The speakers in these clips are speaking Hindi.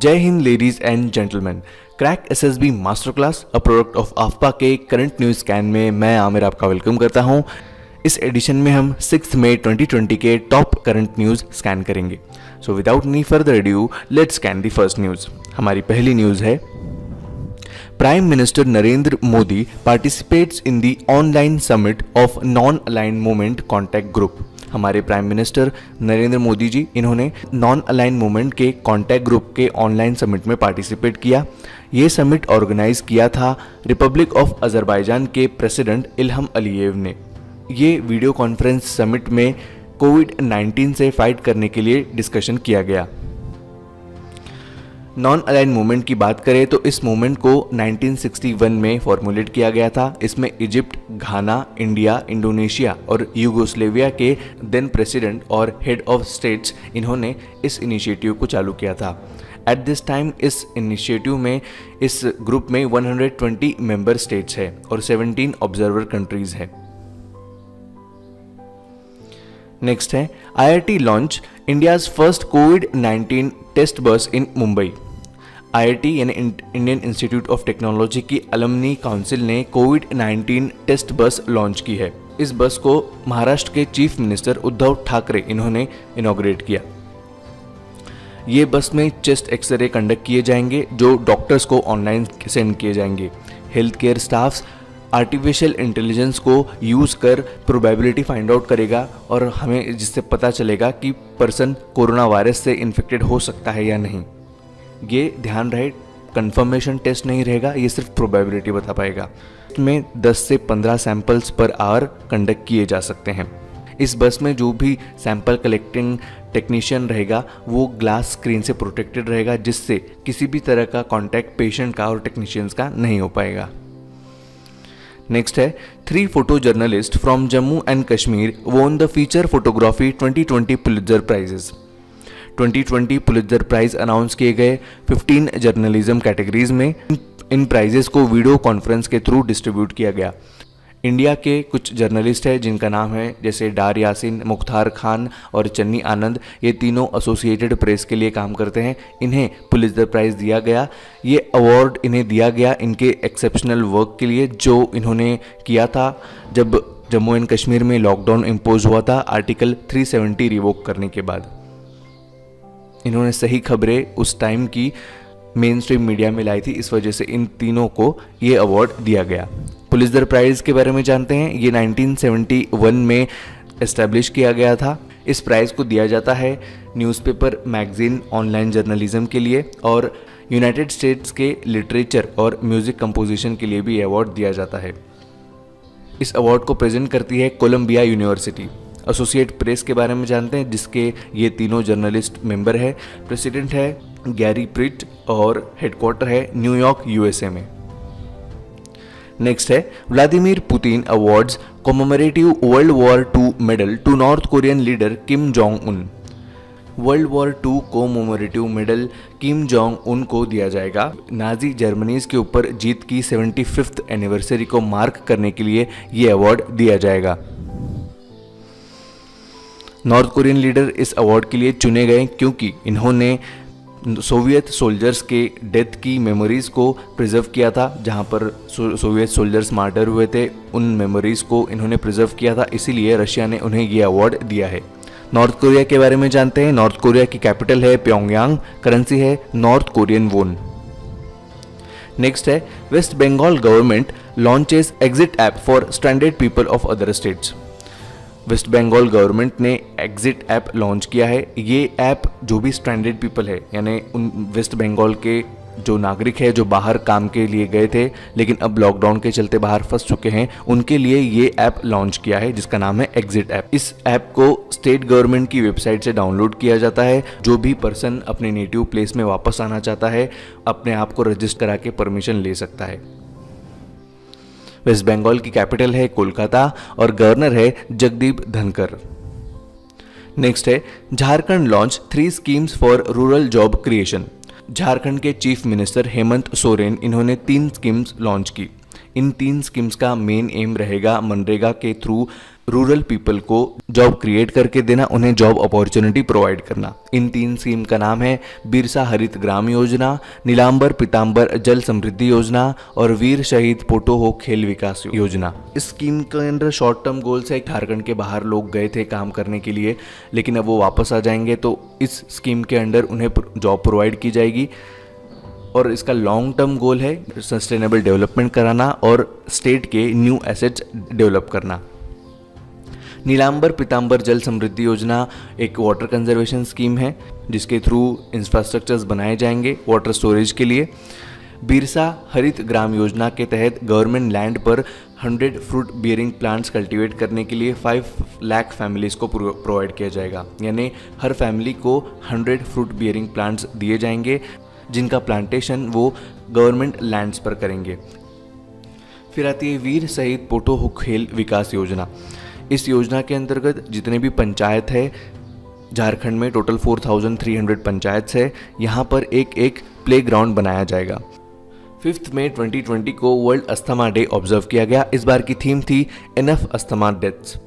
जय हिंद ladies and gentleman. Crack SSB master class a product of आफ्पा के करंट न्यूज स्कैन में मैं आमिर आपका वेलकम करता हूं। इस एडिशन में हम 6 मई 2020 के टॉप करंट न्यूज स्कैन करेंगे। So without any further edu let's scan the first news. हमारी पहली न्यूज है, prime minister Narendra Modi participates in the online summit of non aligned movement contact group. हमारे प्राइम मिनिस्टर नरेंद्र मोदी जी इन्होंने नॉन अलाइन मूवमेंट के कॉन्टैक्ट ग्रुप के ऑनलाइन समिट में पार्टिसिपेट किया। ये समिट ऑर्गेनाइज किया था रिपब्लिक ऑफ अजरबैजान के प्रेसिडेंट इल्हम अलीयेव ने। ये वीडियो कॉन्फ्रेंस समिट में कोविड-19 से फाइट करने के लिए डिस्कशन किया गया। नॉन अलाइन मूवमेंट की बात करें तो इस मूवमेंट को 1961 में फॉर्मुलेट किया गया था। इसमें इजिप्ट, घाना, इंडिया, इंडोनेशिया और यूगोस्लेविया के देन प्रेसिडेंट और हेड ऑफ स्टेट्स इन्होंने इस इनिशिएटिव को चालू किया था। एट दिस टाइम इस इनिशिएटिव में इस ग्रुप में 120 मेंबर स्टेट्स है और 17 ऑब्जर्वर कंट्रीज है। नेक्स्ट है, IIT लॉन्च इंडियाज फर्स्ट कोविड-19 टेस्ट बस इन मुंबई। IIT यानी इंडियन इंस्टीट्यूट ऑफ टेक्नोलॉजी की अलमनी काउंसिल ने कोविड-19 टेस्ट बस लॉन्च की है। इस बस को महाराष्ट्र के चीफ मिनिस्टर उद्धव ठाकरे इन्होंने इनॉग्रेट किया। ये बस में चेस्ट एक्सरे कंडक्ट किए जाएंगे जो डॉक्टर्स को ऑनलाइन सेंड किए जाएंगे। Health care staffs artificial intelligence को यूज़ कर प्रोबेबिलिटी फाइंड आउट करेगा और हमें जिससे पता चलेगा कि पर्सन कोरोना वायरस से इन्फेक्टेड हो सकता है या नहीं। ये ध्यान रहे, कंफर्मेशन टेस्ट नहीं रहेगा, ये सिर्फ प्रोबेबिलिटी बता पाएगा। इसमें 10 से 15 सैंपल्स पर आवर कंडक्ट किए जा सकते हैं। इस बस में जो भी सैंपल कलेक्टिंग टेक्नीशियन रहेगा वो ग्लास स्क्रीन से प्रोटेक्टेड रहेगा, जिससे किसी भी तरह का कॉन्टैक्ट पेशेंट का और टेक्नीशियंस का नहीं हो पाएगा। नेक्स्ट है, 3 photo journalist from Jammu and Kashmir won the feature photography 2020 Pulitzer prizes. 2020 Pulitzer prize announce किए गए 15 जर्नलिज्म कैटेगरीज में। इन प्राइजेस को वीडियो कॉन्फ्रेंस के थ्रू डिस्ट्रीब्यूट किया गया। इंडिया के कुछ जर्नलिस्ट हैं जिनका नाम है जैसे डार यासिन, मुख्तार खान और चन्नी आनंद। ये तीनों एसोसिएटेड प्रेस के लिए काम करते हैं। इन्हें पुलित्जर प्राइज़ दिया गया। ये अवार्ड इन्हें दिया गया इनके एक्सेप्शनल वर्क के लिए जो इन्होंने किया था जब जम्मू एंड कश्मीर में लॉकडाउन इम्पोज हुआ था आर्टिकल 370 रिवोक करने के बाद। इन्होंने सही खबरें उस टाइम की मेन स्ट्रीम मीडिया में लाई थी, इस वजह से इन तीनों को ये अवार्ड दिया गया। पुलित्जर प्राइज के बारे में जानते हैं। ये 1971 में एस्टैब्लिश किया गया था। इस प्राइज़ को दिया जाता है न्यूज़पेपर, मैगजीन, ऑनलाइन जर्नलिज्म के लिए और यूनाइटेड स्टेट्स के लिटरेचर और म्यूज़िक कंपोजिशन के लिए भी अवार्ड दिया जाता है। इस अवार्ड को प्रेजेंट करती है कोलंबिया यूनिवर्सिटी। एसोसिएट प्रेस के बारे में जानते हैं जिसके ये तीनों जर्नलिस्ट मेंबर है। प्रेसिडेंट है गैरी प्रिट और हेडक्वार्टर है न्यूयॉर्क, USA में। नेक्स्ट है, Vladimir Putin awards commemorative world war II medal to North Korean leader Kim Jong Un. World war II commemorative medal Kim Jong Un को दिया जाएगा। नाजी जर्मनीज के ऊपर जीत की 75th एनिवर्सरी को मार्क करने के लिए ये अवार्ड दिया जाएगा। नॉर्थ कोरियन लीडर इस अवार्ड के लिए चुने गए क्योंकि इन्होंने सोवियत सोल्जर्स के डेथ की मेमोरीज़ को प्रिजर्व किया था। जहां पर सोवियत सोल्जर्स मार्टर हुए थे उन मेमोरीज़ को इन्होंने प्रिजर्व किया था, इसीलिए रशिया ने उन्हें ये अवार्ड दिया है। नॉर्थ कोरिया के बारे में जानते हैं। नॉर्थ कोरिया की कैपिटल है प्योंगयांग, करेंसी है नॉर्थ कोरियन वोन। नेक्स्ट है, West Bengal government launches exit app for stranded people of other states. West Bengal government ने एग्जिट ऐप लॉन्च किया है। ये ऐप जो भी स्ट्रैंडेड पीपल है यानी उन वेस्ट बंगाल के जो नागरिक है जो बाहर काम के लिए गए थे लेकिन अब लॉकडाउन के चलते बाहर फंस चुके हैं, उनके लिए ये ऐप लॉन्च किया है जिसका नाम है एग्जिट ऐप। इस ऐप को स्टेट गवर्नमेंट की वेबसाइट से डाउनलोड किया जाता है। जो भी पर्सन अपने नेटिव प्लेस में वापस आना चाहता है अपने आप को रजिस्टर करा के परमिशन ले सकता है। वेस्ट बंगाल की कैपिटल है कोलकाता और गवर्नर है जगदीप धनकर। नेक्स्ट है, Jharkhand launch 3 schemes for rural job creation. Jharkhand के चीफ मिनिस्टर हेमंत सोरेन इन्होंने 3 स्कीम्स लॉन्च की। इन 3 स्कीम्स का मेन एम रहेगा मनरेगा के थ्रू रूरल पीपल को जॉब क्रिएट करके देना, उन्हें जॉब अपॉर्चुनिटी प्रोवाइड करना। इन 3 स्कीम का नाम है बिरसा हरित ग्राम योजना, नीलांबर पीतांबर जल समृद्धि योजना और वीर शहीद पोटो हो खेल विकास योजना। इस स्कीम के अंदर शॉर्ट टर्म गोल्स है, झारखंड के बाहर लोग गए थे काम करने के लिए, लेकिन अब वो वापस आ जाएंगे तो इस स्कीम के अंडर उन्हें जॉब प्रोवाइड की जाएगी। और इसका लॉन्ग टर्म गोल है सस्टेनेबल डेवलपमेंट कराना और स्टेट के न्यू एसेट्स डेवलप करना। नीलांबर पीतांबर जल समृद्धि योजना एक वाटर कंजर्वेशन स्कीम है जिसके थ्रू इंफ्रास्ट्रक्चर्स बनाए जाएंगे वाटर स्टोरेज के लिए। बिरसा हरित ग्राम योजना के तहत गवर्नमेंट लैंड पर 100 फ्रूट बियरिंग प्लांट्स कल्टीवेट करने के लिए 5 लाख फैमिलीज़ को प्रोवाइड किया जाएगा, यानी हर फैमिली को 100 फ्रूट बियरिंग प्लांट्स दिए जाएंगे जिनका प्लांटेशन वो गवर्नमेंट लैंड्स पर करेंगे। फिर आती है वीर शहीद पोटो हो खेल विकास योजना। इस योजना के अंतर्गत जितने भी पंचायत है झारखंड में, टोटल 4300 पंचायत है, यहाँ पर एक प्ले ग्राउंड बनाया जाएगा। 5 मई 2020 को वर्ल्ड अस्थमा डे ऑब्जर्व किया गया। इस बार की थीम थी enough asthma deaths.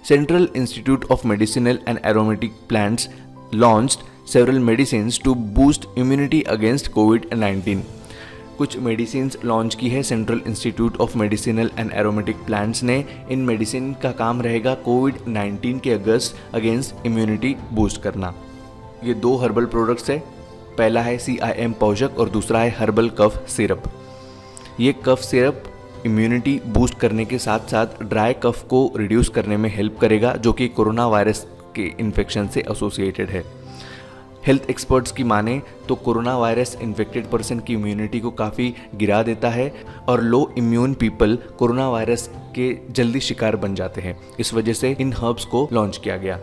Central institute of medicinal and aromatic plants launched several medicines to boost immunity against COVID-19। कुछ मेडिसिन लॉन्च की है central institute of medicinal and aromatic plants ने। इन मेडिसिन का काम रहेगा कोविड-19 के अगेंस्ट इम्यूनिटी बूस्ट करना। ये 2 हर्बल प्रोडक्ट्स है, पहला है CIM पोषक और दूसरा है हर्बल कफ सिरप। ये कफ सिरप इम्यूनिटी बूस्ट करने के साथ साथ ड्राई कफ को रिड्यूस करने में हेल्प करेगा जो कि कोरोना वायरस के इन्फेक्शन से एसोसिएटेड है। हेल्थ एक्सपर्ट्स की माने तो कोरोना वायरस इन्फेक्टेड पर्सन की इम्यूनिटी को काफ़ी गिरा देता है और लो इम्यून पीपल कोरोना वायरस के जल्दी शिकार बन जाते हैं। इस वजह से इन हर्ब्स को लॉन्च किया गया।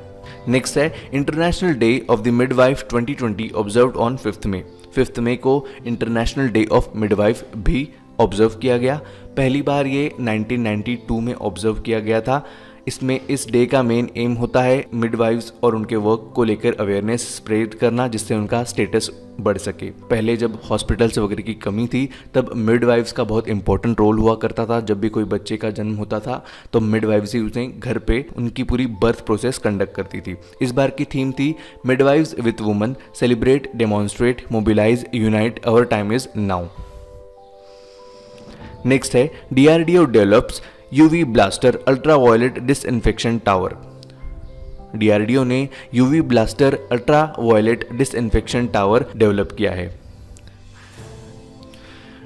नेक्स्ट है international day of the midwife 2020 observed on 5 मई। 5 मई को इंटरनेशनल डे ऑफ मिडवाइफ भी ऑब्जर्व किया गया। पहली बार ये 1992 में ऑब्जर्व किया गया था। इसमें इस डे का मेन एम होता है मिडवाइफ्स और उनके वर्क को लेकर अवेयरनेस स्प्रेड करना जिससे उनका स्टेटस बढ़ सके। पहले जब हॉस्पिटल्स वगैरह की कमी थी तब मिडवाइफ्स का बहुत इंपॉर्टेंट रोल हुआ करता था। जब भी कोई बच्चे का जन्म होता था तो मिडवाइफ्स ही उसे घर पे उनकी पूरी बर्थ प्रोसेस कंडक्ट करती थी। इस बार की थीम थी midwives with women, celebrate, demonstrate, mobilize, unite, our time is now. Next है DRDO develops UV blaster ultraviolet disinfection tower. DRDO ने UV blaster ultraviolet disinfection tower develop किया है।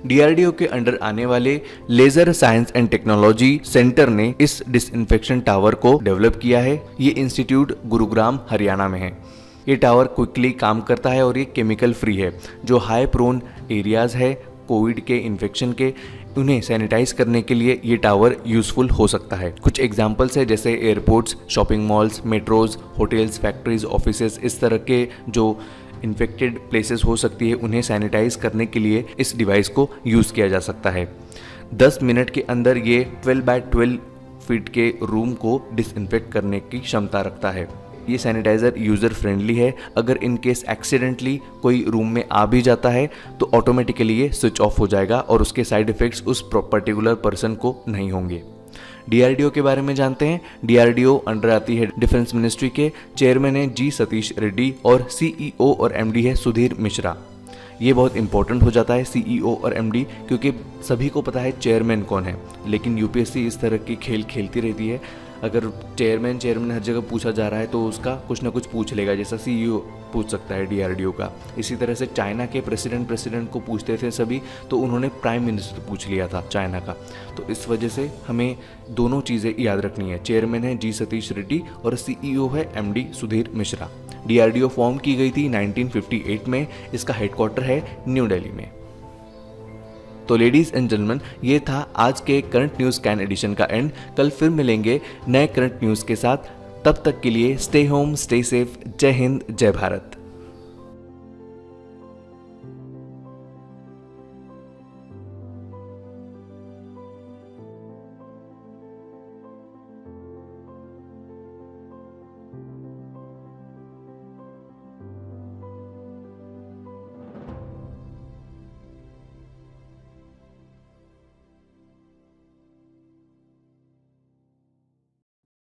DRDO के अंडर आने वाले laser science and technology centre ने इस डिसइंफेक्शन टावर को डेवलप किया है। ये इंस्टीट्यूट गुरुग्राम हरियाणा में है। ये टावर क्विकली काम करता है और ये केमिकल फ्री है। जो हाई प्रोन एरियाज है कोविड के इन्फेक्शन के, उन्हें सैनिटाइज करने के लिए ये टावर यूज़फुल हो सकता है। कुछ एग्जांपल्स है जैसे airports, shopping malls, metros, hotels, factories, offices, इस तरह के जो इन्फेक्टेड प्लेसेस हो सकती है उन्हें सैनिटाइज करने के लिए इस डिवाइस को यूज़ किया जा सकता है। 10 मिनट के अंदर ये 12 बाय 12 फीट के रूम को डिसइंफेक्ट करने की क्षमता रखता है। ये सैनिटाइज़र यूज़र फ्रेंडली है। अगर इन केस एक्सीडेंटली कोई रूम में आ भी जाता है तो ऑटोमेटिकली ये स्विच ऑफ हो जाएगा और उसके साइड इफ़ेक्ट्स उस पर्टिकुलर पर्सन को नहीं होंगे। DRDO के बारे में जानते हैं। DRDO अंडर आती है डिफेंस मिनिस्ट्री के। चेयरमैन है G सतीश रेड्डी और CEO और MD है सुधीर मिश्रा। ये बहुत इंपॉर्टेंट हो जाता है CEO और MD, क्योंकि सभी को पता है चेयरमैन कौन है, लेकिन UPSC इस तरह की खेल खेलती रहती है। अगर चेयरमैन हर जगह पूछा जा रहा है तो उसका कुछ ना कुछ पूछ लेगा, जैसा CEO पूछ सकता है DRDO का। इसी तरह से चाइना के प्रेसिडेंट को पूछते थे सभी, तो उन्होंने प्राइम मिनिस्टर पूछ लिया था चाइना का। तो इस वजह से हमें दोनों चीज़ें याद रखनी है। चेयरमैन है G सतीश रेड्डी और CEO है MD Sudhir Mishra. DRDO form की गई थी 1958 में। इसका हेडक्वार्टर है न्यू दिल्ली में। तो लेडीज एंड जेंटलमैन, ये था आज के करंट न्यूज़ कैन एडिशन का एंड। कल फिर मिलेंगे नए करंट न्यूज़ के साथ। तब तक के लिए स्टे होम, स्टे सेफ। जय हिंद, जय भारत।